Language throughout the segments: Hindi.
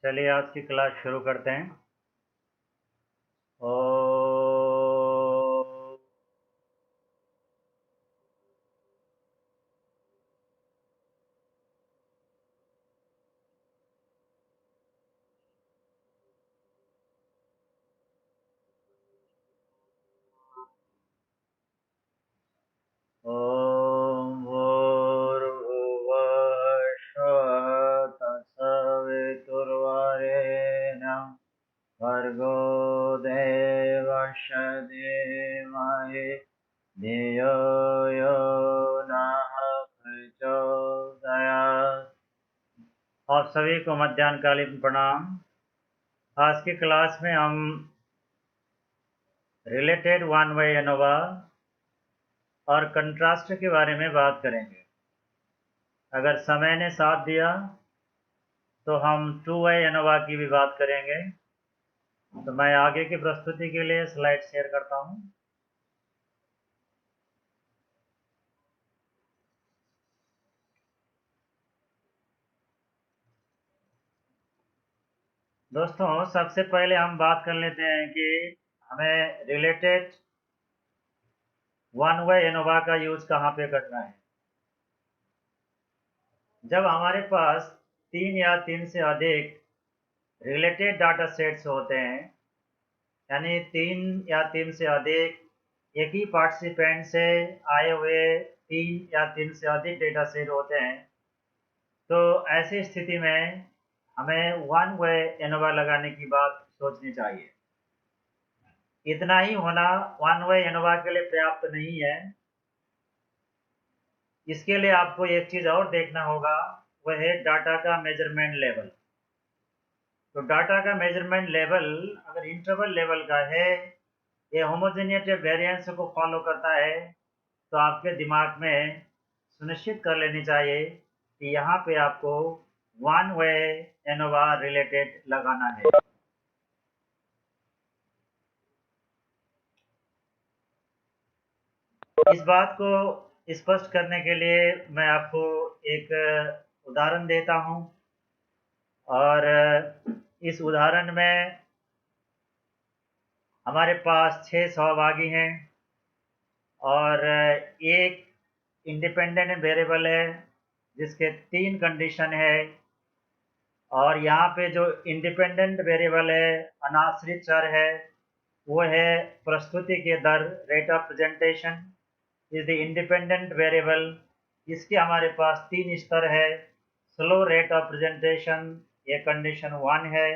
चलिए आज की क्लास शुरू करते हैं। ओ ओम भूर्भुवः स्वः तत्सवितुर्वरेण्यं भर्गो देवस्य धीमहि धियो यो नः प्रचोदयात्। आप सभी को मध्याह्नकालीन प्रणाम। आज की क्लास में हम रिलेटेड वन वे एनोवा और कंट्रास्ट के बारे में बात करेंगे। अगर समय ने साथ दिया तो हम टू वे एनोवा की भी बात करेंगे। तो मैं आगे की प्रस्तुति के लिए स्लाइड शेयर करता हूं। दोस्तों, सबसे पहले हम बात कर लेते हैं कि हमें रिलेटेड वन वे एनोवा का यूज कहाँ पे करना है। जब हमारे पास 3 या 3 से अधिक रिलेटेड डाटा सेट्स होते हैं, यानी 3 या 3 से अधिक एक ही पार्टिसिपेंट से आए हुए 3 या 3 से अधिक डेटा सेट होते हैं, तो ऐसी स्थिति में हमें वन वे एनोवा लगाने की बात सोचनी चाहिए। इतना ही होना वन वे एनोवा के लिए पर्याप्त नहीं है। इसके लिए आपको एक चीज और देखना होगा, वह है डाटा का मेजरमेंट लेवल। तो डाटा का मेजरमेंट लेवल अगर इंटरवल लेवल का है, ये होमोजेनिटी वेरिएंस को फॉलो करता है, तो आपके दिमाग में सुनिश्चित कर लेनी चाहिए कि यहाँ पे आपको वन वे एनोवा रिलेटेड लगाना है। इस बात को स्पष्ट करने के लिए मैं आपको एक उदाहरण देता हूँ, और इस उदाहरण में हमारे पास 6 सहभागी हैं और एक इंडिपेंडेंट वेरिएबल है जिसके 3 कंडीशन है। और यहाँ पे जो इंडिपेंडेंट वेरिएबल है, अनाश्रित चर है, वो है प्रस्तुति के दर, rate of presentation is the independent variable. इसके हमारे पास 3 स्तर है। स्लो रेट ऑफ प्रेजेंटेशन, ये कंडीशन 1 है।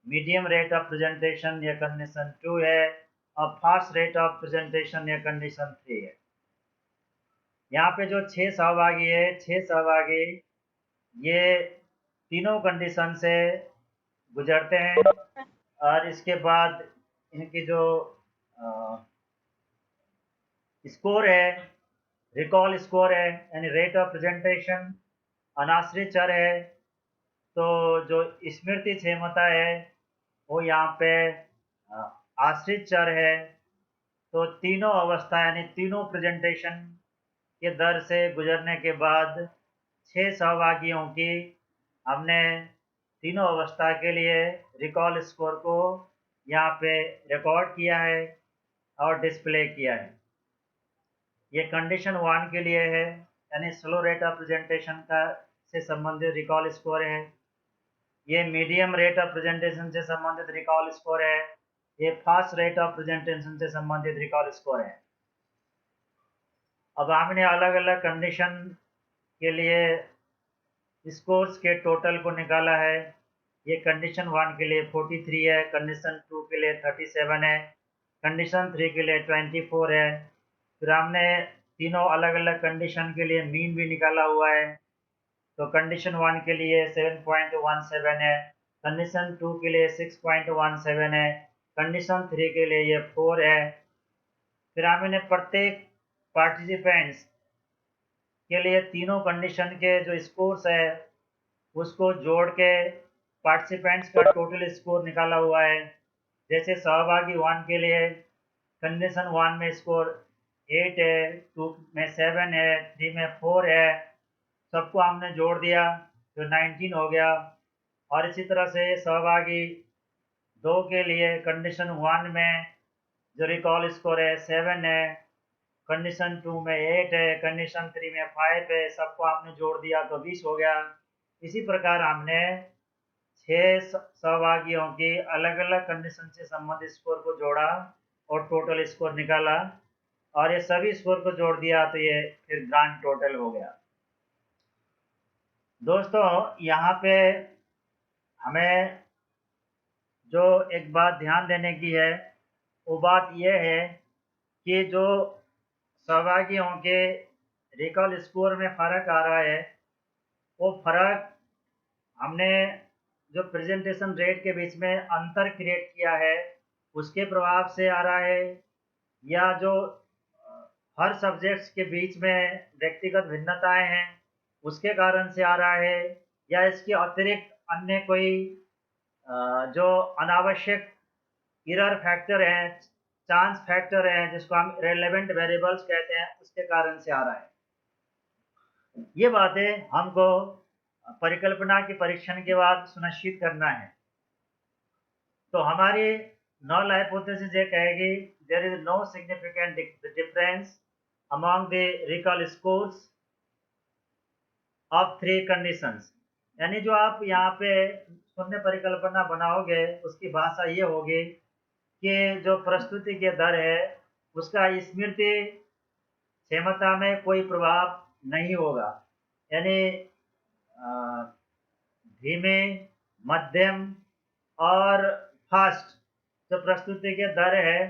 मीडियम रेट ऑफ प्रेजेंटेशन, ये कंडीशन 2 है। और फास्ट रेट ऑफ प्रेजेंटेशन, ये कंडीशन 3 है। यहाँ पे जो 6 सहभागी है, 6 सहभागी ये तीनों कंडीशन से गुजरते हैं, और इसके बाद इनकी जो स्कोर है, रिकॉल स्कोर है, यानी रेट ऑफ प्रेजेंटेशन, अनाश्रित चर है, तो जो स्मृति क्षमता है वो यहाँ पे आश्रित चर है। तो तीनों अवस्था यानी तीनों प्रेजेंटेशन के दर से गुजरने के बाद 6 सहभागियों की हमने तीनों अवस्था के लिए रिकॉल स्कोर को यहाँ पे रिकॉर्ड किया है और डिस्प्ले किया है। ये कंडीशन 1 के लिए है, यानी स्लो रेट ऑफ प्रेजेंटेशन का से संबंधित रिकॉल स्कोर है। ये मीडियम रेट ऑफ प्रेजेंटेशन से संबंधित रिकॉल स्कोर है। ये फास्ट रेट ऑफ प्रेजेंटेशन से संबंधित रिकॉल स्कोर है। अब हमने अलग अलग कंडीशन के लिए स्कोर्स के टोटल को निकाला है। ये कंडीशन 1 के लिए 43 है, कंडीशन 2 के लिए 37 है, कंडीशन 3 के लिए 24 है। फिर हमने तीनों अलग अलग कंडीशन के लिए मीन भी निकाला हुआ है। तो कंडीशन 1 के लिए 7.17 है, कंडीशन 2 के लिए 6.17 है, कंडीशन 3 के लिए ये 4 है। फिर हमने प्रत्येक पार्टिसिपेंट्स के लिए तीनों कंडीशन के जो स्कोर्स है उसको जोड़ के पार्टिसिपेंट्स का टोटल स्कोर निकाला हुआ है। जैसे सहभागी 1 के लिए कंडीशन 1 में स्कोर 8 है, 2 में 7 है, 3 में 4 है, सबको हमने जोड़ दिया तो 19 हो गया। और इसी तरह से सहभागी 2 के लिए कंडीशन 1 में जो रिकॉल स्कोर है 7 है, कंडीशन 2 में 8 है, कंडीशन 3 में 5 है, सबको आपने जोड़ दिया तो 20 हो गया। इसी प्रकार हमने 6 सहभागियों की अलग अलग कंडीशन से संबंधित स्कोर को जोड़ा और टोटल स्कोर निकाला, और ये सभी स्कोर को जोड़ दिया तो ये फिर ग्रांड टोटल हो गया। दोस्तों यहाँ पे हमें जो एक बात ध्यान देने की है वो बात यह है कि जो सहभागियों के रिकॉल स्कोर में फ़र्क आ रहा है, वो फ़र्क हमने जो प्रेजेंटेशन रेट के बीच में अंतर क्रिएट किया है उसके प्रभाव से आ रहा है, या जो हर सब्जेक्ट्स के बीच में व्यक्तिगत भिन्नताएं हैं उसके कारण से आ रहा है, या इसके अतिरिक्त अन्य कोई जो अनावश्यक एरर फैक्टर हैं, चांस फैक्टर हैं, जिसको हम रेलेवेंट वेरिएबल्स कहते हैं, उसके कारण से आ रहा है। ये बातें हमको परिकल्पना के परीक्षण के बाद सुनिश्चित करना है। तो हमारी नल हाइपोथेसिस ये कहेगी there is no significant difference among the recall scores of 3 conditions. यानी जो आप यहाँ पे शून्य परिकल्पना बनाओगे उसकी भाषा ये होगी कि जो प्रस्तुति की दर है उसका स्मृति क्षमता में कोई प्रभाव नहीं होगा, यानी धीमे, मध्यम और फास्ट जो प्रस्तुति की दर है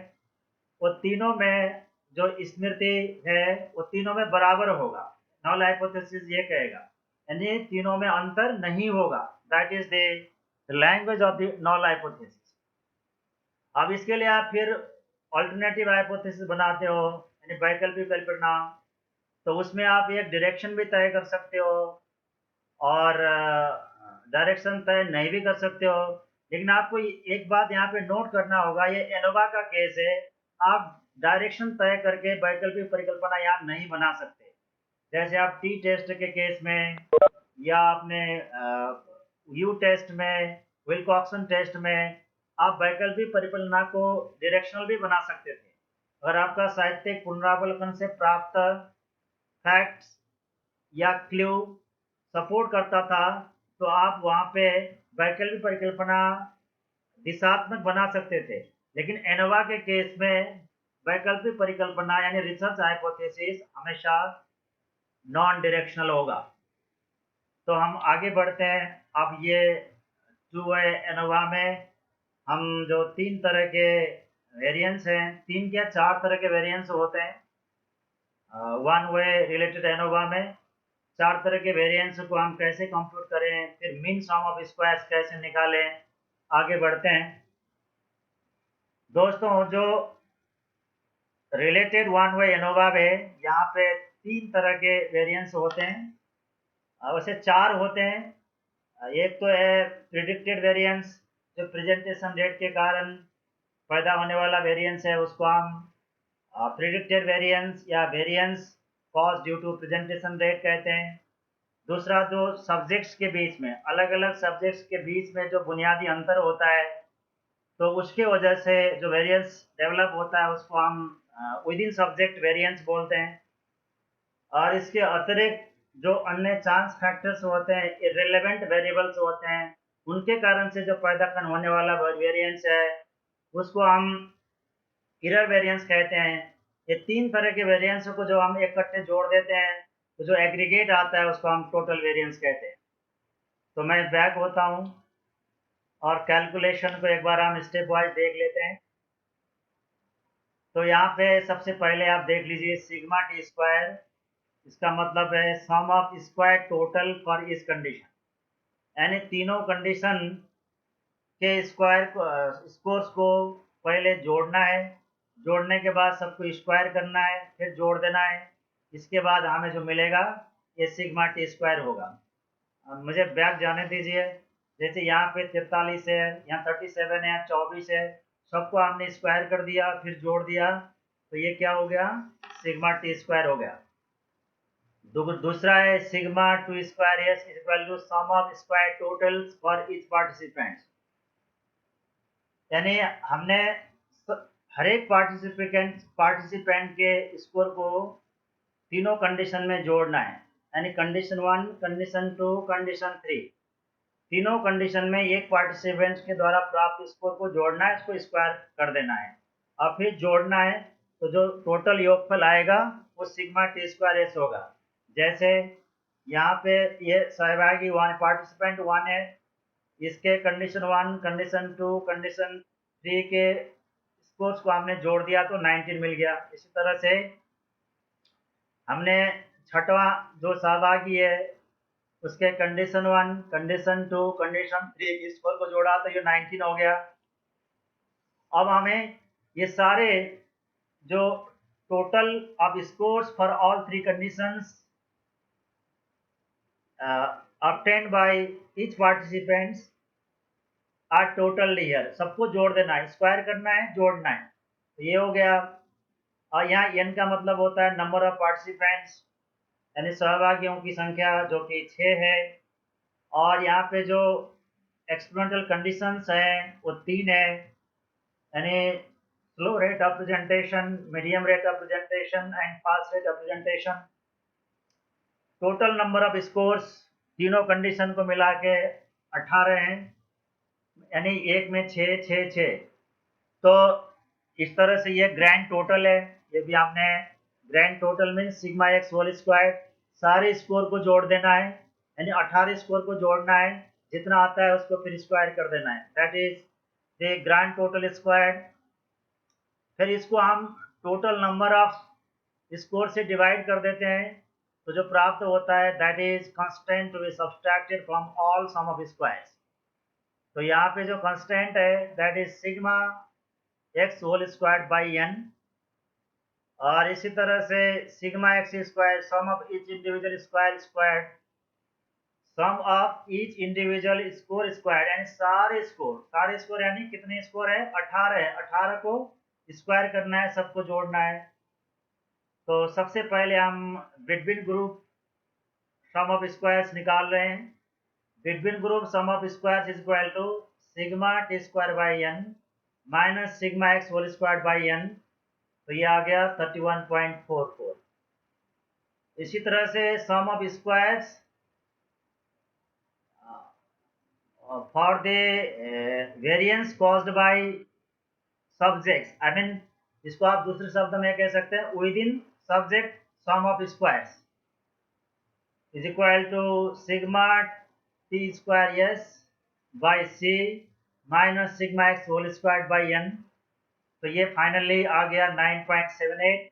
वो तीनों में जो स्मृति है वो तीनों में बराबर होगा। नल हाइपोथेसिस ये कहेगा, यानी तीनों में अंतर नहीं होगा। That is the language of the null hypothesis. अब इसके लिए आप फिर अल्टरनेटिव हाइपोथेसिस बनाते हो, यानी वैकल्पिक कल्पना, तो उसमें आप एक डायरेक्शन भी तय कर सकते हो और डायरेक्शन तय नहीं भी कर सकते हो। लेकिन आपको एक बात यहाँ पे नोट करना होगा, ये एनोवा का केस है, आप डायरेक्शन तय करके वैकल्पिक परिकल्पना यहाँ नहीं बना सकते। जैसे आप टी टेस्ट के केस में या आपने यू टेस्ट में, विल्कॉक्सन टेस्ट में आप वैकल्पिक परिकल्पना को डायरेक्शनल भी बना सकते थे। अगर आपका साहित्यिक पुनरावलोकन से प्राप्त फैक्ट्स या क्ल्यू सपोर्ट करता था तो आप वहाँ पे वैकल्पिक परिकल्पना दिशात्मक बना सकते थे। लेकिन एनोवा के केस में वैकल्पिक परिकल्पना यानी रिसर्च हाइपोथेसिस हमेशा नॉन डायरेक्शनल होगा। तो हम आगे बढ़ते हैं। अब ये टू वे एनोवा में हम जो 3 तरह के वेरिएंस हैं, 3 क्या 4 तरह के वेरिएंस होते हैं वन वे रिलेटेड एनोवा में। 4 तरह के वेरिएंस को हम कैसे कंप्यूट करें, फिर मीन सम ऑफ स्क्वायर्स कैसे निकालें, आगे बढ़ते हैं। दोस्तों जो रिलेटेड वन वे एनोवा में यहाँ पे 3 तरह के वेरिएंस होते हैं, वैसे 4 होते हैं। एक तो है प्रिडिक्टेड वेरिएंस, जो प्रेजेंटेशन रेट के कारण पैदा होने वाला वेरिएंस है, उसको हम प्रिडिक्टेड वेरिएंस या variance cause due to presentation rate कहते हैं। दूसरा जो सब्जेक्ट्स के बीच में, अलग अलग सब्जेक्ट्स के बीच में जो बुनियादी अंतर होता है तो उसके वजह से जो वेरिएंस डेवलप होता है उसको हम विद इन सब्जेक्ट वेरिएंस बोलते हैं। और इसके अतिरिक्त जो अन्य चांस फैक्टर्स होते हैं, इर्रेलेवेंट वेरिएबल्स होते हैं, उनके कारण से जो पैदा होने वाला वेरिएंस है उसको हम एरर वेरिएंस कहते हैं। ये 3 तरह के वेरिएंस को जो हम इकट्ठे जोड़ देते हैं तो जो एग्रीगेट आता है उसको हम टोटल वेरिएंस कहते हैं। तो मैं बैक होता हूँ और कैलकुलेशन को एक बार हम स्टेप वाइज देख लेते हैं। तो यहाँ पे सबसे पहले आप देख लीजिए सिग्मा टी स्क्वायर, इसका मतलब है सम ऑफ स्क्वायर टोटल फॉर इस कंडीशन, यानी तीनों कंडीशन के स्क्वायर स्कोर्स को पहले जोड़ना है, जोड़ने के बाद सबको स्क्वायर करना है, फिर जोड़ देना है, इसके बाद हमें जो मिलेगा ये सिग्मा टी स्क्वायर होगा। मुझे बैक जाने दीजिए। जैसे यहाँ पे 43 है, यहाँ 37 है, 24 है, सबको हमने स्क्वायर कर दिया फिर जोड़ दिया तो ये क्या हो गया, सिग्मा टी स्क्वायर हो गया। दूसरा है sigma two square S is equal to sum of square totals for each participant. यानी हमने हर एक पार्टिसिपेंट के स्कोर को तीनों कंडीशन में जोड़ना है, यानी कंडीशन 1, कंडीशन 2, कंडीशन 3, तीनों कंडीशन में एक पार्टिसिपेंट के द्वारा प्राप्त स्कोर को जोड़ना है, इसको स्क्वायर कर देना है और फिर जोड़ना है, तो जो टोटल योगफल आएगा वो सिग्मा टी स्क्वायर एस होगा। जैसे यहाँ पे ये सहभागी पार्टिसिपेंट 1 है, इसके कंडीशन 1, कंडीशन 2, कंडीशन 3 के स्कोर्स को हमने जोड़ दिया तो 19 मिल गया। इसी तरह से हमने छठवां जो सहभागी है उसके कंडीशन 1, कंडीशन 2, कंडीशन 3 के स्कोर को जोड़ा तो ये 19 हो गया। अब हमें ये सारे जो total of scores for all 3 conditions obtained by each participants are total here, सबको जोड़ देना है, स्क्वायर करना है, जोड़ना है। तो ये हो गया। और यहाँ n का मतलब होता है नंबर ऑफ पार्टिसिपेंट्स, यानी सहभागियों की संख्या जो कि 6 है। और यहाँ पे जो एक्सपेरिमेंटल कंडीशंस हैं वो 3 है, यानी slow rate of presentation, medium rate of presentation and fast rate of presentation. Total number of scores तीनों कंडीशन को मिला के 18 हैं, यानी एक में 6, 6, 6। तो इस तरह से ये ग्रैंड टोटल है। ये भी हमने ग्रैंड टोटल में सिग्मा एक्स होल स्क्वायर, सारे स्कोर को जोड़ देना है, यानी 18 स्कोर को जोड़ना है, जितना आता है उसको फिर स्क्वायर कर देना है, that is the grand total square. फिर इसको हम टोटल नंबर ऑफ स्कोर से डिवाइड कर देते हैं, तो जो प्राप्त होता है that is constant to be subtracted from all sum of squares. तो यहाँ पे जो कांस्टेंट है that is sigma X whole square by N, और इसी तरह से sigma X square sum of each individual square square, sum of each individual score square, यानी सारे स्कोर यानी कितने स्कोर है, 18 है, 18 को स्क्वायर करना है, सबको जोड़ना है। तो सबसे पहले हम between group sum of squares निकाल रहे हैं। Between group sum of squares is equal to sigma T square by N minus sigma X whole square by N, तो ये आ गया 31.44। इसी तरह से sum of squares for the variance caused by subjects, I mean इसको आप दूसरे शब्द में कह सकते हैं within subject sum of squares is equal to sigma T square S by C minus sigma X whole square by N, तो ये फाइनली आ गया 9.78।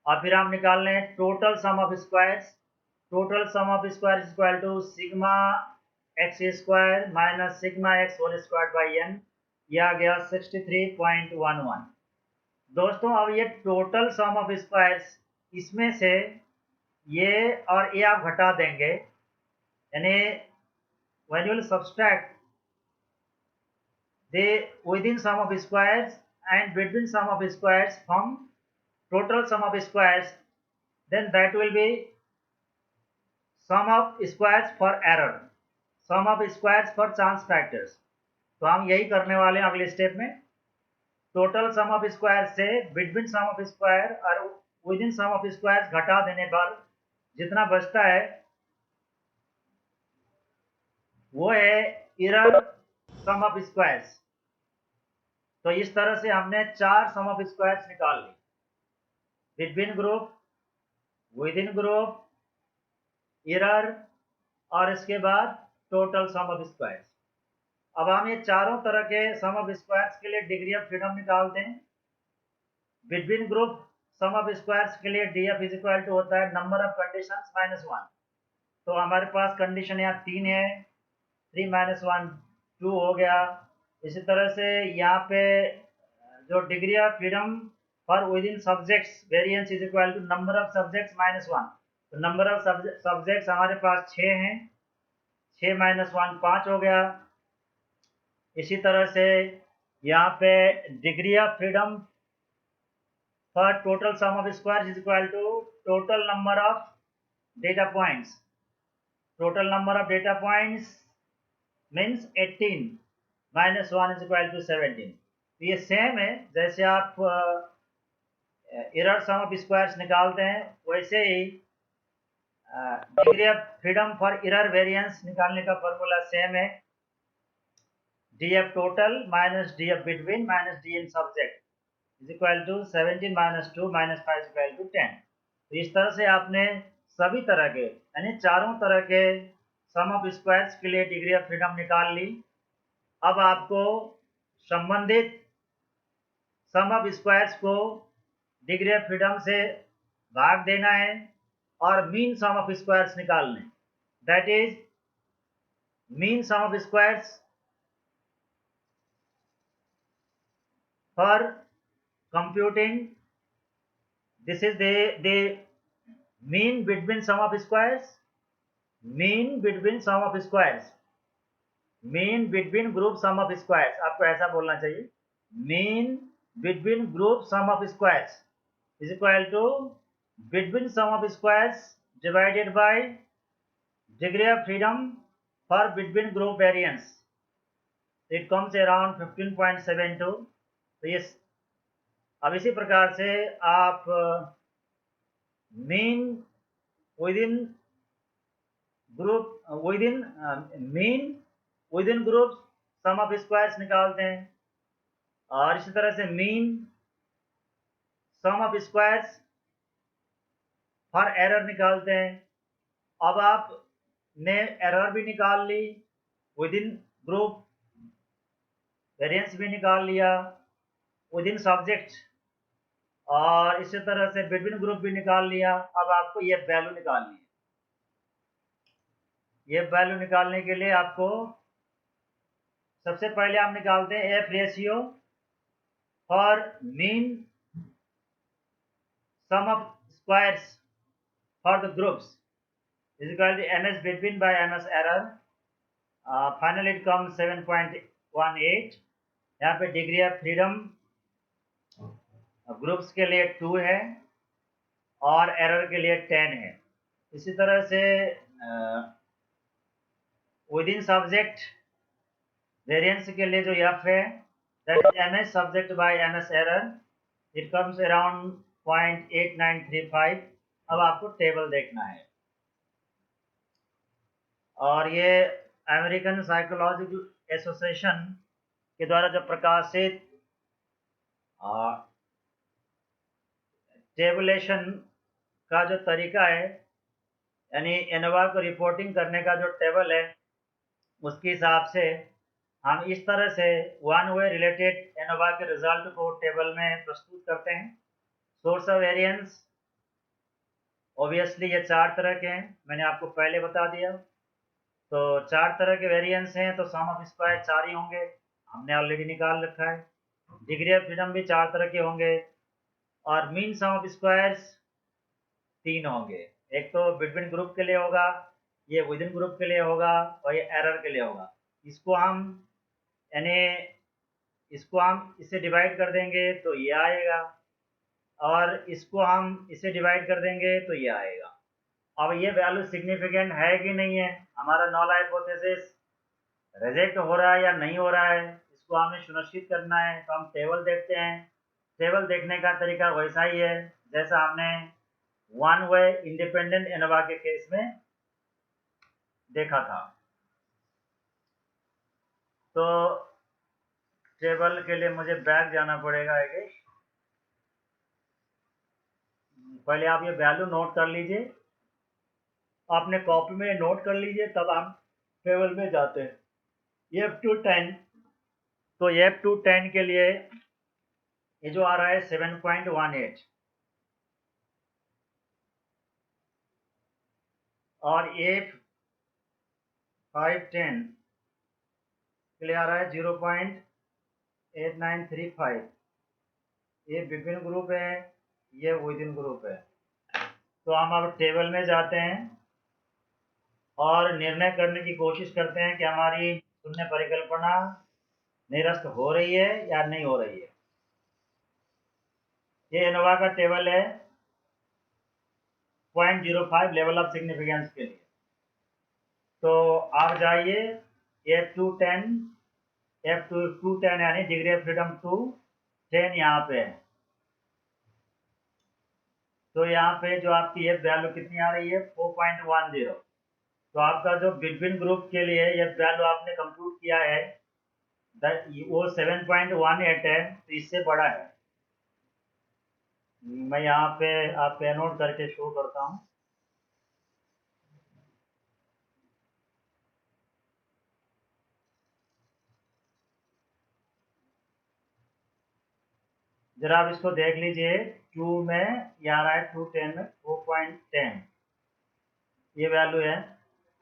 और फिर हम निकाल लें total sum of squares. Total sum of square is equal to sigma X square minus sigma X whole square by N, यह आ गया 63.11। दोस्तों अब ये टोटल सम ऑफ स्क्वायर्स, इसमें से ये और ये आप घटा देंगे, यानी when you will subtract the within sum of squares and between sum of squares from total sum of squares, then that will be sum of squares for error, sum of squares for chance factors। तो हम यही करने वाले हैं अगले स्टेप में। टोटल सम ऑफ स्क्वायर से बिटवीन सम ऑफ स्क्वायर और within sum of square घटा देने पर जितना बचता है वो है एरर सम ऑफ स्क्वायर्स। तो इस तरह से हमने 4 सम ऑफ स्क्वायर्स निकाल ली, between group, within group, error और इसके बाद टोटल सम ऑफ स्क्वायर्स। अब हम ये चारों तरह के सम ऑफ स्क्वायर्स के लिए डिग्री ऑफ फ्रीडम निकालते हैं। Between group sum of squares के लिए डीएफ इज इक्वल टू होता है नंबर ऑफ कंडीशंस माइनस 1। तो हमारे पास कंडीशन यहाँ 3 है, 3 माइनस 1 2 हो गया। इसी तरह से यहाँ पे जो degree of freedom for within subjects variance is equal to number of subjects minus 1। तो नंबर ऑफ सब्जेक्ट्स हमारे पास 6 हैं, 6 माइनस 1 5 हो गया। इसी तरह से यहाँ पे degree of freedom for total sum of squares is equal to total number of data points. Total number of data points means 18 minus 1 is equal to 17. तो ये सेम है, जैसे आप एरर सम ऑफ स्क्वायर्स निकालते हैं वैसे ही degree of freedom for error variance निकालने का फॉर्मूला सेम है, D F total minus D F between minus D in subject is equal to 17 minus 2 minus 5 is equal to 10। तो इस तरह से आपने सभी तरह के यानी चारों तरह के सम ऑफ स्क्वायर्स के लिए डिग्री ऑफ फ्रीडम निकाल ली। अब आपको संबंधित सम ऑफ स्क्वायर्स को डिग्री ऑफ फ्रीडम से भाग देना है और मीन सम ऑफ स्क्वायर्स निकालने, that is mean sum of squares for computing, this is the mean between sum of squares, mean between sum of squares, mean between group sum of squares, आपको ऐसा बोलना चाहिए, mean between group sum of squares is equal to between sum of squares divided by degree of freedom for between group variance, it comes around 15.72। तो ये अब इसी प्रकार से आप mean within group within group sum of squares निकालते हैं और इसी तरह से mean sum of squares for error निकालते हैं। अब आपने एरर भी निकाल ली, विदिन ग्रुप वेरिएंस भी निकाल लिया, विदिन सब्जेक्ट और इसी तरह से बिटवीन ग्रुप भी निकाल लिया। अब आपको ये वैल्यू निकालनी है। ये वैल्यू निकालने के लिए आपको सबसे पहले हम निकालते हैं F ratio for mean sum of squares for the groups is equal to MS between by MS error, finally it come 7.18। यहाँ पे डिग्री ऑफ फ्रीडम ग्रुप्स के लिए 2 है और एरर के लिए 10 है। इसी तरह से विदिन सब्जेक्ट वेरिएंस के लिए जो एफ है that is MS subject by MS error, it comes around 0.8935। अब आपको टेबल देखना है और ये अमेरिकन साइकोलॉजिकल एसोसिएशन के द्वारा जो प्रकाशित टेबुलेशन का जो तरीका है यानी एनोवा को रिपोर्टिंग करने का जो टेबल है उसके हिसाब से हम इस तरह से वन वे रिलेटेड एनोवा के रिजल्ट को टेबल में प्रस्तुत करते हैं। सोर्स ऑफ वेरिएंस ऑब्वियसली ये 4 तरह के हैं, मैंने आपको पहले बता दिया। तो 4 तरह के वेरिएंस हैं तो सम ऑफ स्क्वायर 4 ही होंगे, हमने ऑलरेडी निकाल रखा है। डिग्री ऑफ फ्रीडम भी 4 तरह के होंगे और मीन सम ऑफ स्क्वायर्स 3 होंगे। एक तो बिटवीन ग्रुप के लिए होगा, ये विदिन ग्रुप के लिए होगा और ये एरर के लिए होगा। इसको हम इसे डिवाइड कर देंगे तो ये आएगा और इसको हम इसे डिवाइड कर देंगे तो ये आएगा। अब ये वैल्यू सिग्निफिकेंट है कि नहीं है, हमारा नॉल हाइपोथेसिस रिजेक्ट हो रहा है या नहीं हो रहा है, इसको हमें सुनिश्चित करना है। तो हम टेबल देखते हैं। टेबल देखने का तरीका वैसा ही है जैसा हमने वन वे इंडिपेंडेंट एनोवा के केस में देखा था। तो टेबल के लिए मुझे बैक जाना पड़ेगा आगे। पहले आप ये वैल्यू नोट कर लीजिए, आपने कॉपी में नोट कर लीजिए तब हम टेबल में जाते हैं। F to 10, तो F to 10 के लिए ये जो आ रहा है 7.18 और F510 के लिए आ रहा है 0.8935। ये विभिन्न ग्रुप है, ये विदिन ग्रुप है। तो हम अब टेबल में जाते हैं और निर्णय करने की कोशिश करते हैं कि हमारी शून्य परिकल्पना निरस्त हो रही है या नहीं हो रही है। ये एनोवा का टेबल है 0.05 लेवल ऑफ सिग्निफिकेंस के लिए। तो आप जाइए F210 F210 यानी डिग्री ऑफ फ्रीडम 210 यहाँ पे है। तो यहाँ पे जो आपकी एफ वैल्यू कितनी आ रही है 4.10। तो आपका जो बिटवीन ग्रुप के लिए एफ वैल्यू आपने कंप्यूट किया है वो 7.18 है, तो इससे बड़ा है। मैं यहाँ पे आप नोट करके शो करता हूँ। जरा आप इसको देख लीजिए, 2 में ये आ रहा है 210 में 4.10 ये वैल्यू है।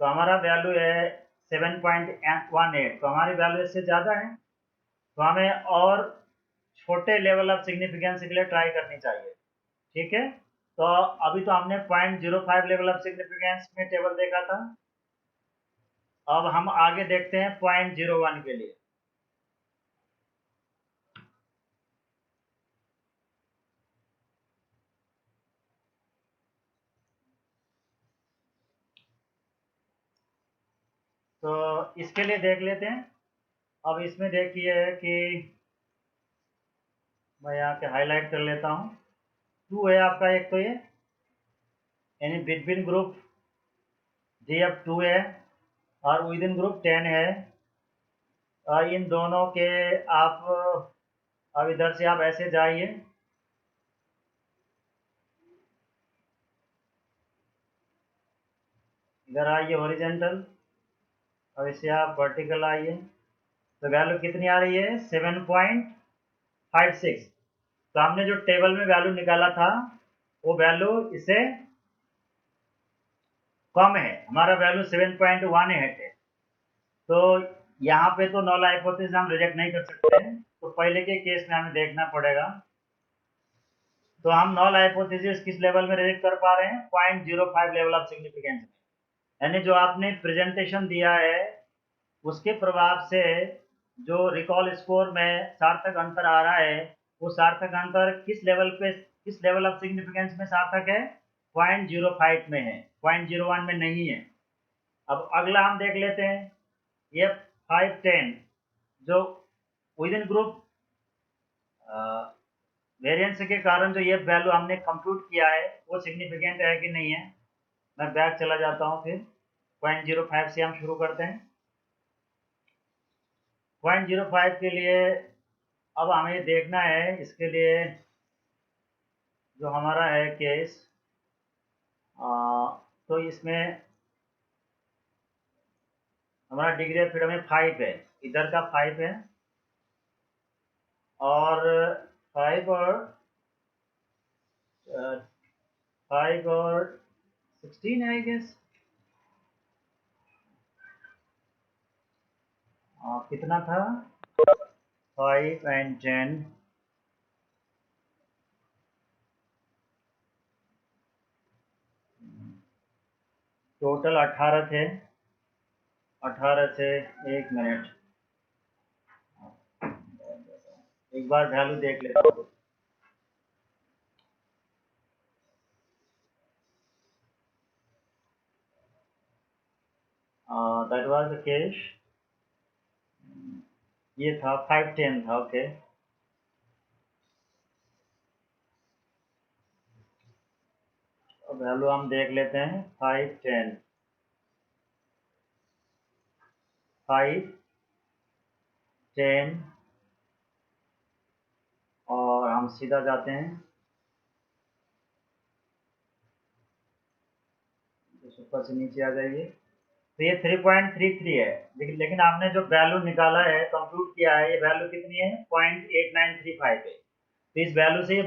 तो हमारा वैल्यू है 7.18, तो हमारी वैल्यू इससे ज़्यादा है। तो हमें और छोटे लेवल ऑफ सिग्निफिकेंस के लिए ट्राई करनी चाहिए। ठीक है, तो अभी तो हमने 0.05 लेवल ऑफ सिग्निफिकेंस में टेबल देखा था। अब हम आगे देखते हैं 0.01 के लिए। तो इसके लिए देख लेते हैं। अब इसमें देखिए कि मैं यहाँ के हाईलाइट कर लेता हूँ। 2 है आपका एक, तो ये यानी बिटवीन ग्रुप GF2 है और विद इन ग्रुप 10 है। इन दोनों के आप अब इधर से आप ऐसे जाइए, इधर आइए हॉरिजेंटल, और इसे आप वर्टिकल आइए। तो वैल्यू कितनी आ रही है 7.56। तो हमने जो टेबल में वैल्यू निकाला था वो वैल्यू इससे कम है। हमारा वैल्यू 7.18 है। तो यहाँ पे तो नॉल हाइपोथेसिस हम रिजेक्ट नहीं कर सकते, तो पहले के केस में हमें देखना पड़ेगा। तो हम नॉल हाइपोथेसिस किस लेवल में रिजेक्ट कर पा रहे हैं 0.05 लेवल ऑफ सिग्निफिकेंस में। यानी जो आपने प्रेजेंटेशन दिया है उसके प्रभाव से जो रिकॉल स्कोर में सार्थक अंतर आ रहा है, वो सार्थक अंतर किस लेवल ऑफ सिग्निफिकेंस में सार्थक है 0.05 में है, 0.01 में नहीं है। अब अगला हम देख लेते हैं ये 510 जो विद इन ग्रुप वेरिएंस के कारण जो ये वैल्यू हमने कंप्यूट किया है वो सिग्निफिकेंट है कि नहीं है। मैं बैक चला जाता हूँ, फिर 0.05 से हम शुरू करते हैं। 0.05 के लिए अब हमें देखना है, इसके लिए जो हमारा है केस, तो इसमें हमारा डिग्री ऑफ फ्रीडम में 5 है, इधर का 5 है, और 5 और 5 और 16 है आई गेस। कितना था 5 एंड 10, टोटल 18 थे। 18 से 1 मिनट, एक बार वैल्यू देख लेते हैं। दैट वाज द केस, ये था 510 था। ओके, अब वैल्यू हम देख लेते हैं 510 510, और हम सीधा जाते हैं तो ऊपर से नीचे आ जाइए। तो ये 3.33 है, लेकिन आपने जो वैल्यू निकाला है कंप्यूट किया है, ये वैल्यू कितनी है 0.8935 है। तो इस वैल्यू से ये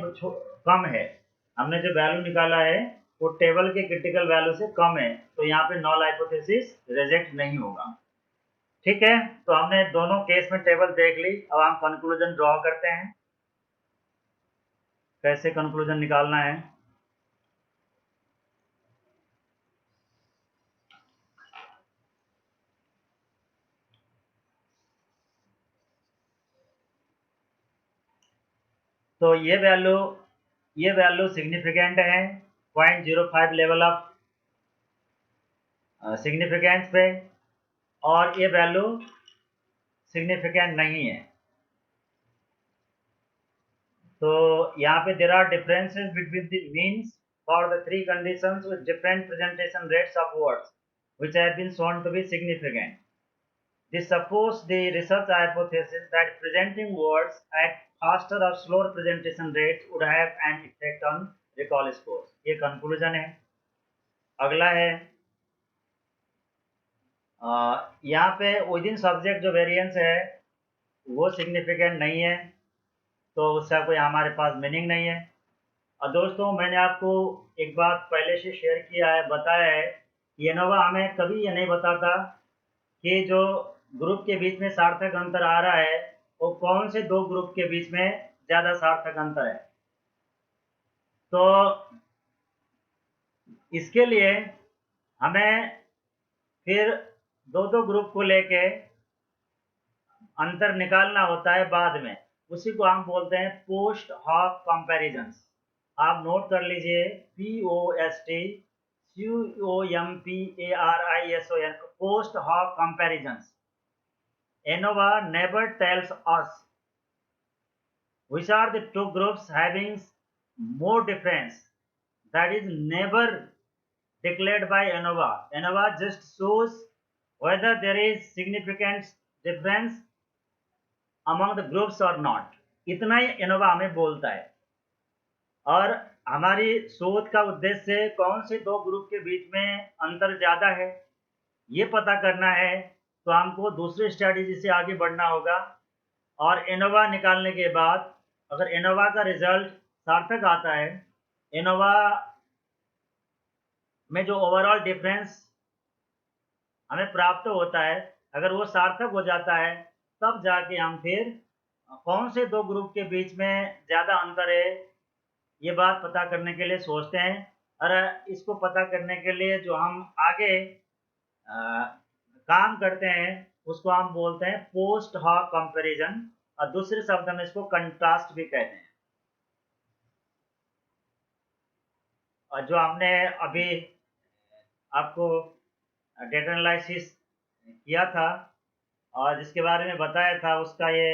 कम है। हमने जो वैल्यू निकाला है वो टेबल के क्रिटिकल वैल्यू से कम है, तो यहाँ पे नॉल हाइपोथेसिस रिजेक्ट नहीं होगा। ठीक है, तो हमने दोनों केस में टेबल देख ली। अब हम कंक्लूजन ड्रॉ करते हैं, कैसे कंक्लूजन निकालना है। तो ये वैल्यू ये वैल्यू सिग्निफिकेंट है 0.05 लेवल ऑफ सिग्निफिकेंस पे, और ये वैल्यू सिग्निफिकेंट नहीं है। तो यहाँ पे there are differences between the means for the three conditions with different presentation rates of words which have been shown to be significant. This supports the research hypothesis that presenting words at faster or slower presentation rates would have an effect on recall scores. ये conclusion है। अगला है यहाँ पे विद इन सब्जेक्ट जो वेरिएंस है वो सिग्निफिकेंट नहीं है, तो उसका कोई हमारे पास मीनिंग नहीं है। और दोस्तों मैंने आपको एक बात पहले से शेयर किया है, बताया है कि एनोवा हमें कभी ये नहीं बताता कि जो ग्रुप के बीच में सार्थक अंतर आ रहा है वो कौन से दो ग्रुप के बीच में ज़्यादा सार्थक अंतर है। तो इसके लिए हमें फिर दो दो ग्रुप को लेके अंतर निकालना होता है बाद में, उसी को हम बोलते हैं पोस्ट हॉक कंपैरिजंस। आप नोट कर लीजिए POSTCOMPARISON, post hoc comparisons. ANOVA never tells us which are the two groups having more difference. That is never declared by ANOVA. ANOVA just shows whether there is significant difference among the groups or not. इतना ही ANOVA हमें बोलता है। और हमारी शोध का उद्देश्य कौन से दो ग्रुप के बीच में अंतर ज़्यादा है ये पता करना है, तो हमको दूसरी स्ट्रैटेजी से आगे बढ़ना होगा। और एनोवा निकालने के बाद अगर एनोवा का रिजल्ट सार्थक आता है, एनोवा में जो ओवरऑल डिफरेंस हमें प्राप्त होता है अगर वो सार्थक हो जाता है, तब जाके हम फिर कौन से दो ग्रुप के बीच में ज़्यादा अंतर है ये बात पता करने के लिए सोचते हैं। और इसको पता करने के लिए जो हम आगे काम करते हैं उसको हम बोलते हैं पोस्ट हॉक कंपैरिजन, और दूसरे शब्द में इसको कंट्रास्ट भी कहते हैं। और जो हमने अभी आपको डेटा एनालिसिस किया था और जिसके बारे में बताया था उसका ये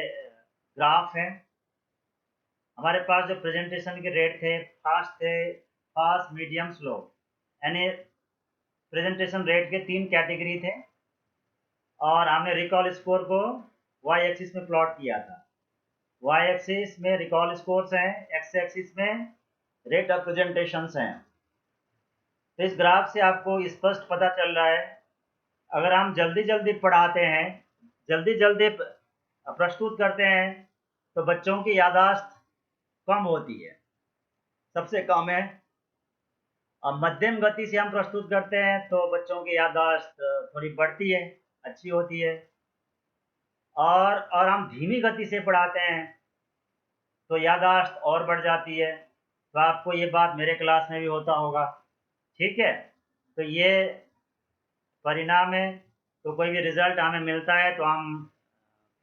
ग्राफ है। हमारे पास जो प्रेजेंटेशन के रेट थे फास्ट मीडियम स्लो, यानी प्रेजेंटेशन रेट के 3 कैटेगरी थे, और हमने रिकॉल स्कोर को वाई एक्सिस में प्लॉट किया था। वाई एक्सिस में रिकॉल स्कोर्स हैं, एक्स एक्सिस में रेट ऑफ प्रेजेंटेशंस हैं। तो इस ग्राफ से आपको स्पष्ट पता चल रहा है अगर हम जल्दी जल्दी पढ़ाते हैं, जल्दी जल्दी प्रस्तुत करते हैं, तो बच्चों की याददाश्त कम होती है, सबसे कम है। और मध्यम गति से हम प्रस्तुत करते हैं तो बच्चों की याददाश्त थोड़ी बढ़ती है, अच्छी होती है। और हम धीमी गति से पढ़ाते हैं तो याददाश्त और बढ़ जाती है। तो आपको ये बात मेरे क्लास में भी होता होगा, ठीक है। तो ये परिणाम है। तो कोई भी रिजल्ट हमें मिलता है तो हम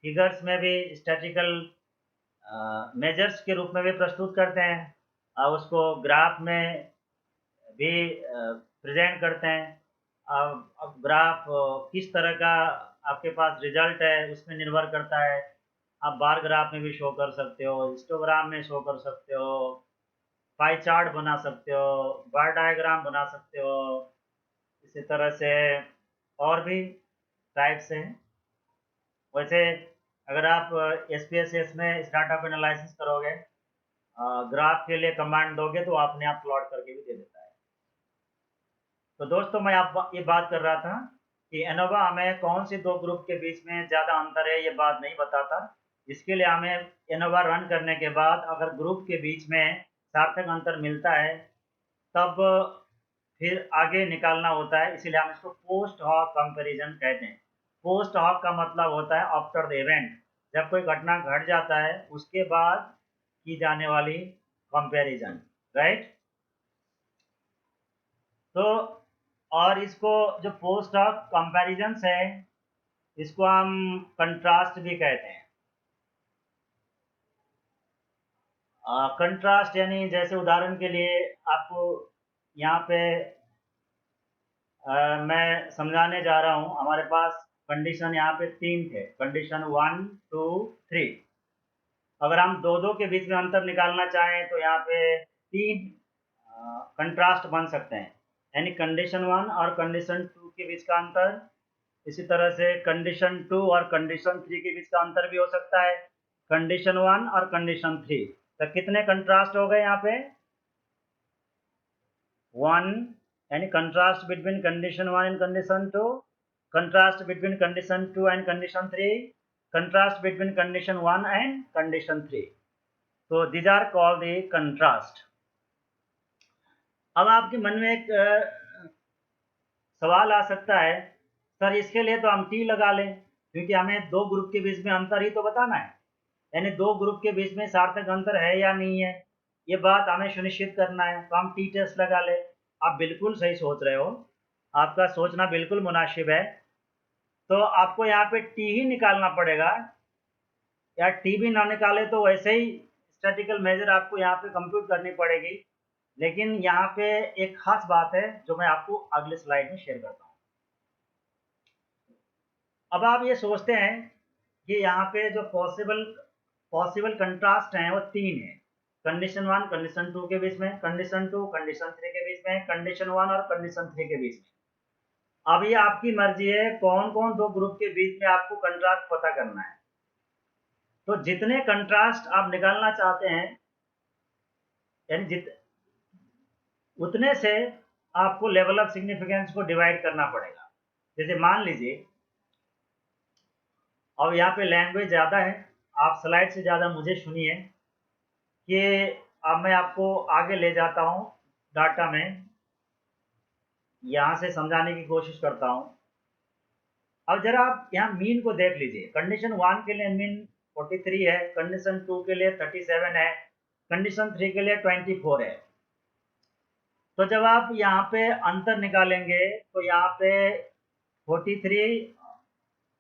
फिगर्स में भी स्टैटिकल मेजर्स के रूप में भी प्रस्तुत करते हैं, और उसको ग्राफ में भी प्रेजेंट करते हैं। अब ग्राफ किस तरह का आपके पास रिजल्ट है उसमें निर्भर करता है। आप बार ग्राफ में भी शो कर सकते हो, हिस्टोग्राम में शो कर सकते हो, पाई चार्ट बना सकते हो, बार डायग्राम बना सकते हो, इसी तरह से और भी टाइप्स हैं। वैसे अगर आप SPSS में स्टार्ट ऑफ एनालिसिस करोगे, ग्राफ के लिए कमांड दोगे तो अपने आप प्लॉट करके भी दे देता है। तो दोस्तों मैं ये बात कर रहा था कि एनोवा हमें कौन से दो ग्रुप के बीच में ज़्यादा अंतर है ये बात नहीं बताता। इसके लिए हमें एनोवा रन करने के बाद अगर ग्रुप के बीच में सार्थक अंतर मिलता है तब फिर आगे निकालना होता है, इसीलिए हम इसको पोस्ट हॉक कंपैरिजन कहते हैं। पोस्ट हॉक का मतलब होता है आफ्टर द इवेंट, जब कोई घटना घट जाता है उसके बाद की जाने वाली कंपैरिजन, राइट। तो और इसको जो पोस्ट हॉक कंपैरिजंस है इसको हम कंट्रास्ट भी कहते हैं। कंट्रास्ट यानी जैसे उदाहरण के लिए आपको यहाँ पे मैं समझाने जा रहा हूँ। हमारे पास कंडीशन यहाँ पे 3 थे, कंडीशन 1, 2, 3। अगर हम दो दो के बीच में अंतर निकालना चाहें तो यहाँ पे 3 कंट्रास्ट बन सकते हैं, यानी कंडीशन 1 और कंडीशन 2 के बीच का अंतर। इसी तरह से कंडीशन 2 और कंडीशन 3 के बीच का अंतर भी हो सकता है, कंडीशन 1 और कंडीशन 3। तो कितने कंट्रास्ट हो गए यहाँ पे? 1, यानी contrast between condition 1 and condition 2, contrast between condition 2 and condition 3, contrast between condition 1 and condition 3। तो these are called the contrast। अब आपके मन में एक सवाल आ सकता है, सर इसके लिए तो हम टी लगा लें, क्योंकि हमें दो ग्रुप के बीच में अंतर ही तो बताना है, यानी दो ग्रुप के बीच में सार्थक अंतर है या नहीं है, ये बात हमें सुनिश्चित करना है, तो हम टी टेस्ट लगा ले। आप बिल्कुल सही सोच रहे हो, आपका सोचना बिल्कुल मुनासिब है। तो आपको यहाँ पे टी ही निकालना पड़ेगा, या टी भी ना निकाले तो वैसे ही स्टैटिकल मेजर आपको यहाँ पे कंप्यूट करनी पड़ेगी। लेकिन यहाँ पे एक खास बात है जो मैं आपको अगले स्लाइड में शेयर करता हूँ। अब आप ये सोचते हैं कि यहाँ पे जो पॉसिबल कंट्रास्ट हैं वो 3 है, कंडीशन 1 कंडीशन 2 के बीच में, कंडीशन 2 कंडीशन 3 के बीच में, कंडीशन 1 और कंडीशन 3 के बीच में। अब ये आपकी मर्जी है कौन कौन दो ग्रुप के बीच में आपको कंट्रास्ट पता करना है। तो जितने कंट्रास्ट आप निकालना चाहते हैं, यानी उतने से आपको लेवल ऑफ सिग्निफिकेंस को डिवाइड करना पड़ेगा। जैसे मान लीजिए, और यहाँ पे लैंग्वेज ज़्यादा है, आप स्लाइड से ज़्यादा मुझे सुनिए कि अब मैं आपको आगे ले जाता हूँ डाटा में, यहाँ से समझाने की कोशिश करता हूँ। अब जरा आप यहाँ मीन को देख लीजिए, कंडीशन 1 के लिए मीन 43 है, कंडीशन 2 के लिए 37 है, कंडीशन 3 के लिए 24 है। तो जब आप यहाँ पे अंतर निकालेंगे तो यहाँ पे 43,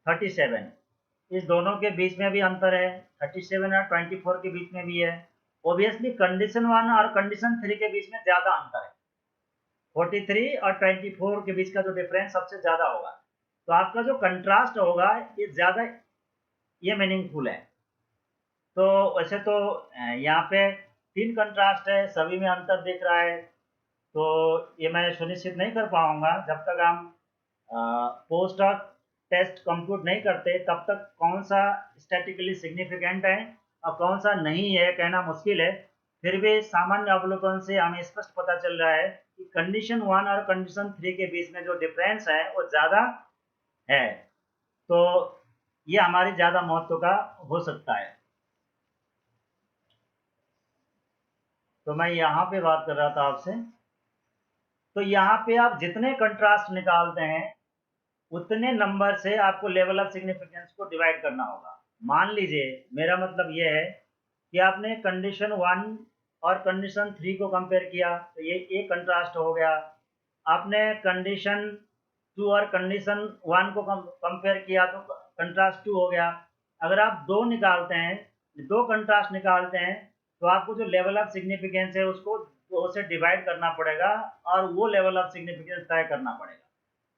37, इस दोनों के बीच में भी अंतर है, 37 और 24 के बीच में भी है। ऑब्वियसली कंडीशन 1 और कंडीशन 3 के बीच में ज्यादा अंतर है, 43 और 24 के बीच का जो डिफरेंस सबसे ज्यादा होगा। तो आपका जो कंट्रास्ट होगा ये ज्यादा, ये मीनिंगफुल है। तो वैसे तो यहाँ पे 3 कंट्रास्ट है, सभी में अंतर दिख रहा है, तो ये मैं सुनिश्चित नहीं कर पाऊंगा जब तक हम पोस्ट ऑफ टेस्ट कंप्यूट नहीं करते, तब तक कौन सा स्टैटिकली सिग्निफिकेंट है और कौन सा नहीं है कहना मुश्किल है। फिर भी सामान्य अवलोकन से हमें स्पष्ट पता चल रहा है कि कंडीशन 1 और कंडीशन 3 के बीच में जो डिफरेंस है वो ज़्यादा है, तो ये हमारी ज़्यादा महत्व का हो सकता है। तो मैं यहाँ पे बात कर रहा था आपसे, तो यहाँ पे आप जितने कंट्रास्ट निकालते हैं उतने नंबर से आपको लेवल ऑफ सिग्निफिकेंस को डिवाइड करना होगा। मान लीजिए, मेरा मतलब यह है कि आपने कंडीशन 1 और कंडीशन 3 को कंपेयर किया तो ये एक कंट्रास्ट हो गया, आपने कंडीशन 2 और कंडीशन 1 को कंपेयर किया तो कंट्रास्ट 2 हो गया। अगर आप दो निकालते हैं, दो कंट्रास्ट निकालते हैं, तो आपको जो लेवल ऑफ सिग्निफिकेंस है उसको दो से डिवाइड करना पड़ेगा और वो लेवल ऑफ सिग्निफिकेंस तय करना पड़ेगा।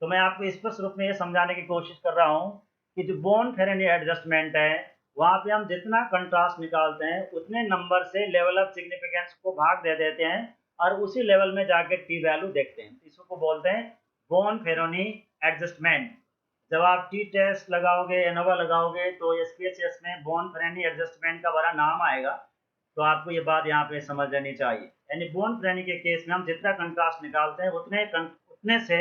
तो मैं आपको स्पष्ट रूप में ये समझाने की कोशिश कर रहा हूँ कि जो बोर्न-फेरेनी एडजस्टमेंट है, वहाँ पे हम जितना कंट्रास्ट निकालते हैं उतने नंबर से लेवल ऑफ सिग्निफिकेंस को भाग दे देते हैं और उसी लेवल में जाके टी वैल्यू देखते हैं। इसको बोलते हैं बोर्न-फेरेनी एडजस्टमेंट। जब आप टी टेस्ट लगाओगे, एनोवा लगाओगे, तो एसपीएसएस में बोर्न-फेरेनी एडजस्टमेंट का बड़ा नाम आएगा। तो आपको ये बात यहाँ पे समझ लेनी चाहिए, यानी बोर्न-फेरेनी के केस में हम जितना कंट्रास्ट निकालते हैं उतने से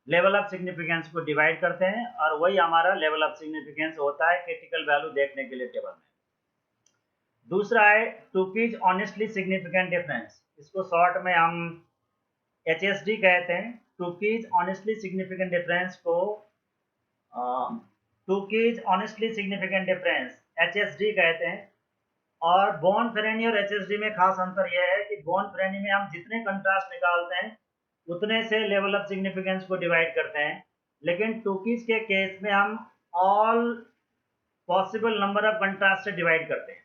लेवल ऑफ सिग्निफिकेंस को डिवाइड करते हैं और वही हमारा लेवल ऑफ सिग्निफिकेंस होता है क्रिटिकल वैल्यू देखने के लिए टेबल में। दूसरा है टुकीज ऑनेस्टली सिग्निफिकेंट डिफरेंस, इसको शॉर्ट में हम HSD कहते हैं। टुकीज ऑनेस्टली सिग्निफिकेंट डिफरेंस को टुकीज ऑनेस्टली सिग्निफिकेंट डिफरेंस HSD कहते हैं। और बोर्न-फेरेनी और HSD में खास अंतर यह है कि बोर्न-फेरेनी में हम जितने कंट्रास्ट निकालते हैं उतने से लेवल ऑफ सिग्निफिकेंस को डिवाइड करते हैं, लेकिन टुकीज के केस में हम all possible number of contrast से डिवाइड करते हैं।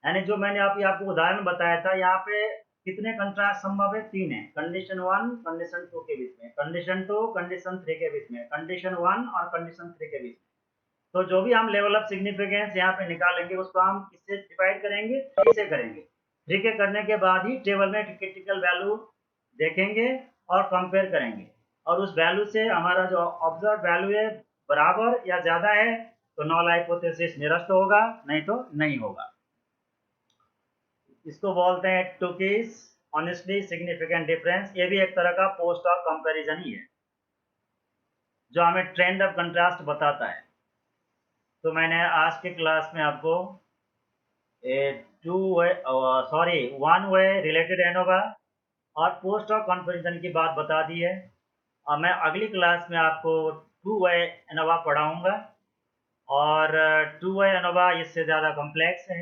यानी जो मैंने आपको उदाहरण बताया था, यहाँ पे कितने कंट्रास्ट संभव है? 3 है। कंडीशन 1 कंडीशन 2 के बीच में, कंडीशन 2 कंडीशन 3 के बीच में, कंडीशन 1 और कंडीशन 3 के बीच में। तो जो भी हम लेवल ऑफ सिग्निफिकेंस यहाँ पे निकालेंगे उसको हम किससे डिवाइड करेंगे? 3 से करेंगे। 3 के करने के बाद ही टेबल में क्रिटिकल वैल्यू देखेंगे और कंपेयर करेंगे, और उस वैल्यू से हमारा जो ऑब्जर्व वैल्यू है बराबर या ज्यादा है तो नॉल हाइपोथेसिस निरस्त होगा, नहीं तो नहीं होगा। इसको बोलते हैं Tukey's honestly significant difference. ये भी एक तरह का पोस्ट ऑफ कंपैरिजन ही है जो हमें ट्रेंड ऑफ कंट्रास्ट बताता है। तो मैंने आज के क्लास में आपको वन वे रिलेटेड एनोवा और पोस्ट ऑफ कंपैरिजन की बात बता दी है। और मैं अगली क्लास में आपको टू वे एनोवा पढ़ाऊंगा, और टू वे एनोवा इससे ज़्यादा कॉम्प्लेक्स है।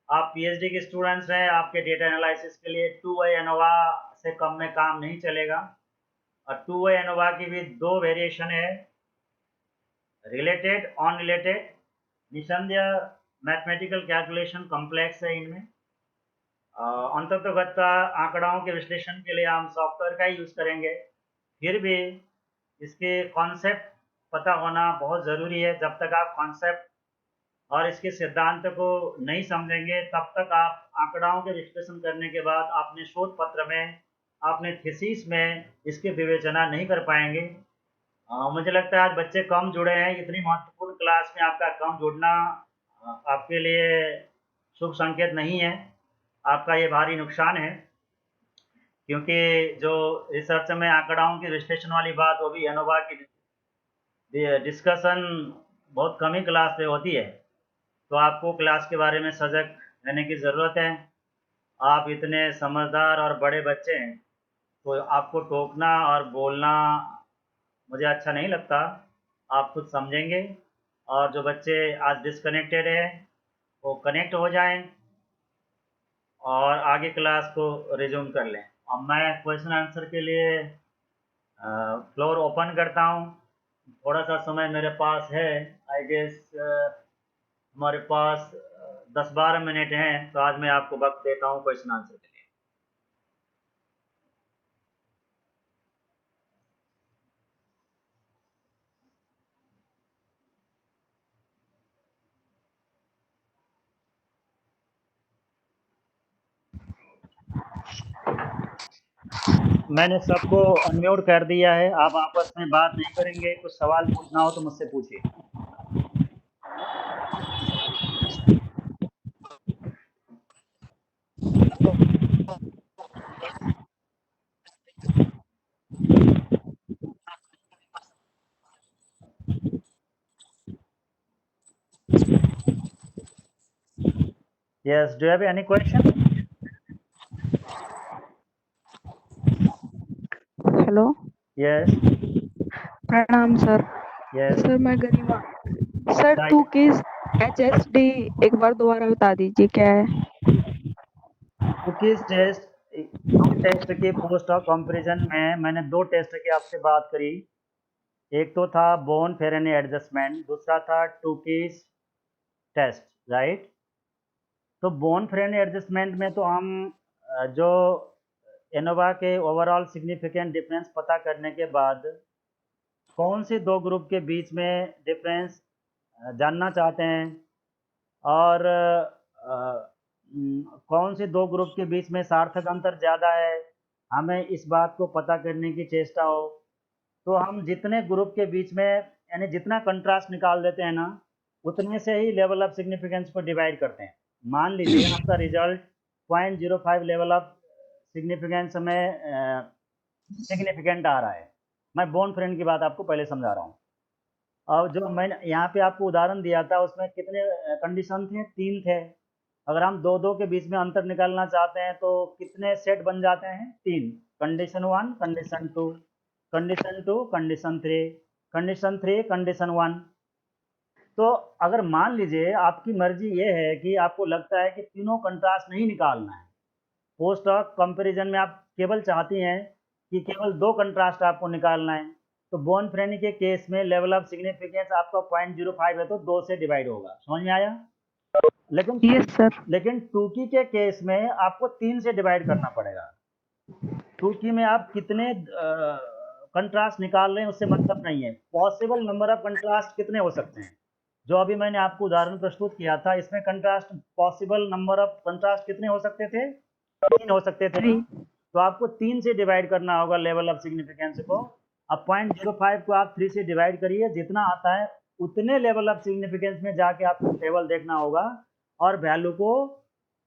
आप पीएचडी के स्टूडेंट्स हैं, आपके डेटा एनालिसिस के लिए टू वे एनोवा से कम में काम नहीं चलेगा। और टू वे एनोवा की भी 2 वेरिएशन है, रिलेटेड ऑन रिलेटेड। निसंदेह मैथमेटिकल कैलकुलेशन कॉम्प्लेक्स है इनमें। अंततोगत्वा आंकड़ाओं के विश्लेषण के लिए हम सॉफ्टवेयर का ही यूज़ करेंगे। फिर भी इसके कॉन्सेप्ट पता होना बहुत ज़रूरी है। जब तक आप कॉन्सेप्ट और इसके सिद्धांत को नहीं समझेंगे तब तक आप आंकड़ाओं के विश्लेषण करने के बाद अपने शोध पत्र में, अपने थीसिस में इसकी विवेचना नहीं कर पाएंगे। मुझे लगता है आज बच्चे कम जुड़े हैं। इतनी महत्वपूर्ण क्लास में आपका कम जुड़ना आपके लिए शुभ संकेत नहीं है, आपका ये भारी नुकसान है। क्योंकि जो रिसर्च में आंकड़ाओं के विश्लेषण वाली बात, वो भी एनोवा की डिस्कशन बहुत कम ही क्लास पे होती है। तो आपको क्लास के बारे में सजग रहने की ज़रूरत है। आप इतने समझदार और बड़े बच्चे हैं, तो आपको टोकना और बोलना मुझे अच्छा नहीं लगता। आप खुद समझेंगे, और जो बच्चे आज डिस्कनेक्टेड है वो कनेक्ट हो जाएं और आगे क्लास को रिज्यूम कर लें। अब मैं क्वेश्चन आंसर के लिए फ्लोर ओपन करता हूँ। थोड़ा सा समय मेरे पास है, आई गेस हमारे पास 10-12 मिनट हैं, तो आज मैं आपको वक्त देता हूँ क्वेश्चन आंसर के लिए। मैंने सबको अनम्यूट कर दिया है। आप आपस में बात नहीं करेंगे, कुछ सवाल पूछना हो तो मुझसे पूछिए। Yes, do you have any question? Hello. Yes, प्रणाम सर। yes. सर मैं गरिमा। सर बताइए। टू केस HSD एक बार दोबारा बता दीजिए क्या है? कुकीज टेस्ट, 2 टेस्ट की पोस्ट ऑफ कंपैरिजन में मैंने 2 टेस्ट की आपसे बात करी। एक तो था बोन फेरेनी एडजस्टमेंट, दूसरा था टूकीज टेस्ट, राइट। तो बोन फेरेनी एडजस्टमेंट में तो हम जो एनोवा के ओवरऑल सिग्निफिकेंट डिफरेंस पता करने के बाद कौन से 2 ग्रुप के बीच में डिफरेंस जानना चाहते हैं, और कौन से 2 ग्रुप के बीच में सार्थक अंतर ज़्यादा है, हमें इस बात को पता करने की चेष्टा हो। तो हम जितने ग्रुप के बीच में यानी जितना कंट्रास्ट निकाल देते हैं ना, उतने से ही लेवल ऑफ सिग्निफिकेंस को डिवाइड करते हैं। मान लीजिए आपका रिजल्ट 0.05 लेवल ऑफ सिग्निफिकेंस में सिग्निफिकेंट आ रहा है। मैं बोन फ्रेंड की बात आपको पहले समझा रहा हूँ। और जो मैंने यहाँ पे आपको उदाहरण दिया था उसमें कितने कंडीशन थे? 3 थे। अगर हम 2-2 के बीच में अंतर निकालना चाहते हैं तो कितने सेट बन जाते हैं? 3। Condition 1, condition 2, condition 2, condition 3, condition 3, condition 1। तो अगर मान लीजिए आपकी मर्जी ये है कि आपको लगता है कि तीनों कंट्रास्ट नहीं निकालना है, पोस्ट ऑफ कंपैरिजन में आप केवल चाहती हैं कि केवल 2 कंट्रास्ट आपको निकालना है, तो बोन फ्रेनी के केस में लेवल ऑफ सिग्निफिकेंस आपका 0.05 है तो 2 से डिवाइड होगा। समझ में आया? Yes sir. लेकिन टूकी के केस में आपको 3 से डिवाइड करना पड़ेगा। टूकी में आप कितने कंट्रास्ट निकाल रहे हैं उससे मतलब नहीं है, पॉसिबल नंबर ऑफ कंट्रास्ट कितने हो सकते हैं। जो अभी मैंने आपको उदाहरण प्रस्तुत किया था, इसमें contrast possible number of contrast कितने हो सकते थे, 3 हो सकते थे ना? तो आपको 3 से डिवाइड करना होगा लेवल ऑफ सिग्निफिकेंस को। अब 0.05 को आप 3 से डिवाइड करिए, जितना आता है उतने लेवल ऑफ सिग्निफिकेंस में जाके आपको टेबल देखना होगा और वैल्यू को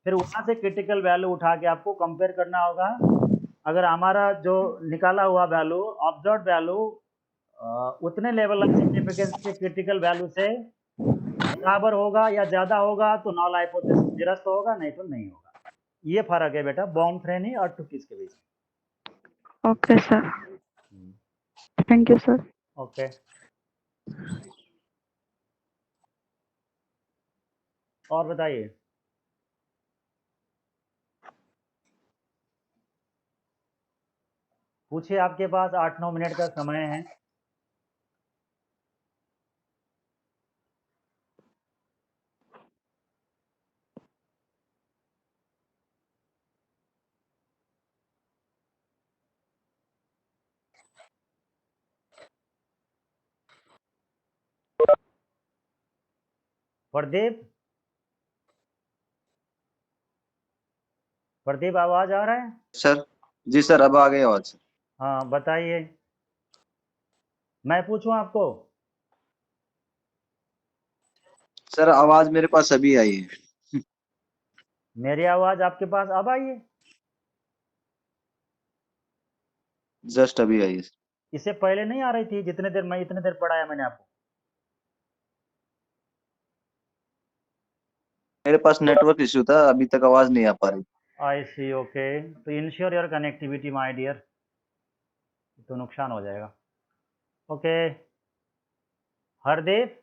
फिर वहाँ से क्रिटिकल वैल्यू उठा के आपको कंपेयर करना होगा। अगर हमारा जो निकाला हुआ वैल्यू, ऑब्जर्व वैल्यू उतने लेवल ऑफ सिग्निफिकेंस के क्रिटिकल वैल्यू से बराबर होगा या ज़्यादा होगा तो नॉल हाइपोथेसिस निरस्त होगा, नहीं तो नहीं होगा। ये फर्क है बेटा बॉर्न-फ्रेनी और टुकीज के बीच। Okay sir, thank you sir. Okay, और बताइए। पूछिए, आपके पास 8-9 मिनट का समय है। प्रदीप, प्रदीप आवाज आ रहा है? सर जी सर, अब आ गई आवाज। हाँ बताइए, मैं पूछूं आपको? सर आवाज मेरे पास अभी आई है। मेरी आवाज आपके पास अब आई है? जस्ट अभी आई है। इससे पहले नहीं आ रही थी? जितने देर मैं इतने देर पढ़ाया मैंने आपको। मेरे पास नेटवर्क इश्यू था, अभी तक आवाज नहीं आ पा रही। I see, okay. तो ensure your connectivity my dear, तो नुकसान हो जाएगा। ओके, हरदेव।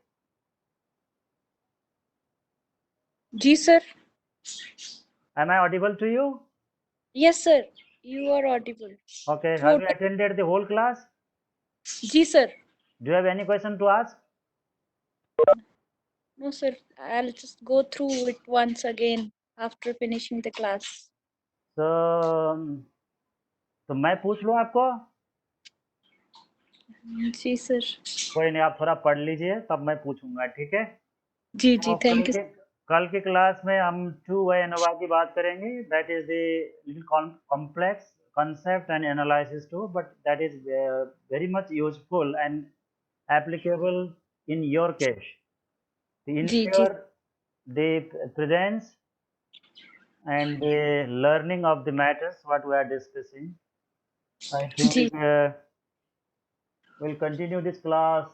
जी sir. Am I audible to you? Yes sir, you are audible. Okay, have you Total. attended the whole class? जी sir. Do you have any question to ask? No sir, I'll just go through it once again after finishing the class. तो मैं पूछ लूँ आपको? जी सर। कोई नहीं, आप थोड़ा पढ़ लीजिए तब मैं पूछूंगा, ठीक है? जी जी, थैंक यू। कल की क्लास में हम टू वे एनोवा की बात करेंगे। That is the little complex concept and analysis too, but that is very much useful and applicable in your case to ensure the presence and the learning of the matters what we are discussing. I think we'll continue this class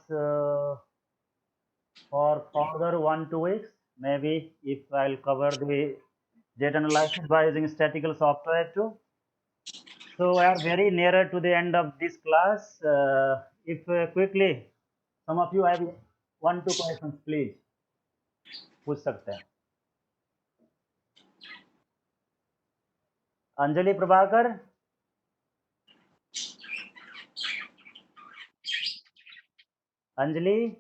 for further 1-2 weeks, maybe, if I'll cover the data analysis by using statistical software too. So we are very nearer to the end of this class. If quickly some of you have 1-2 questions, please पूछ सकते हैं। अंजलि प्रभाकर, अंजलि,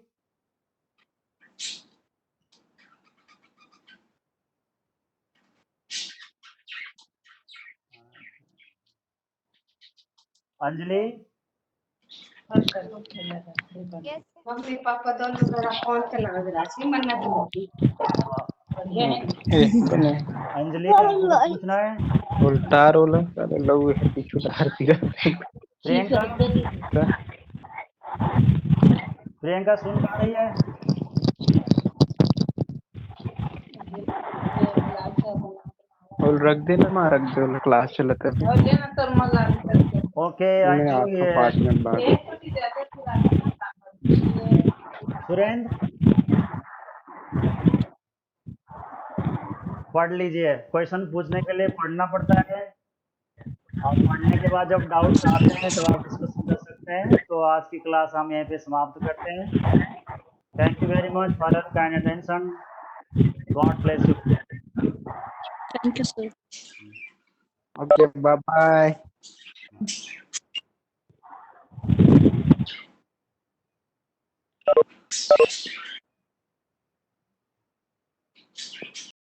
अंजलि, मम्मी पापा दोनों जरा फोन चला रहा थी मन्ना दी अंजलि का कुछ पूछना है? उल्टा रोल सारे लोग है पीछू धार दिया। प्रियंका, प्रियंका सुन पा रही है? और रख देना मां, रख दो क्लास चलता है। ओके, आई थिंक 5 मिनट बाद सुरेंद्र पढ़ लीजिए। क्वेश्चन पूछने के लिए पढ़ना पड़ता है और पढ़ने के बाद जब डाउट्स आते हैं तो आप डिस्कशन कर सकते हैं। तो आज की क्लास हम यहीं पे समाप्त करते हैं। Thank you very much for your kind attention. God bless you. Thank you sir. Okay, bye bye.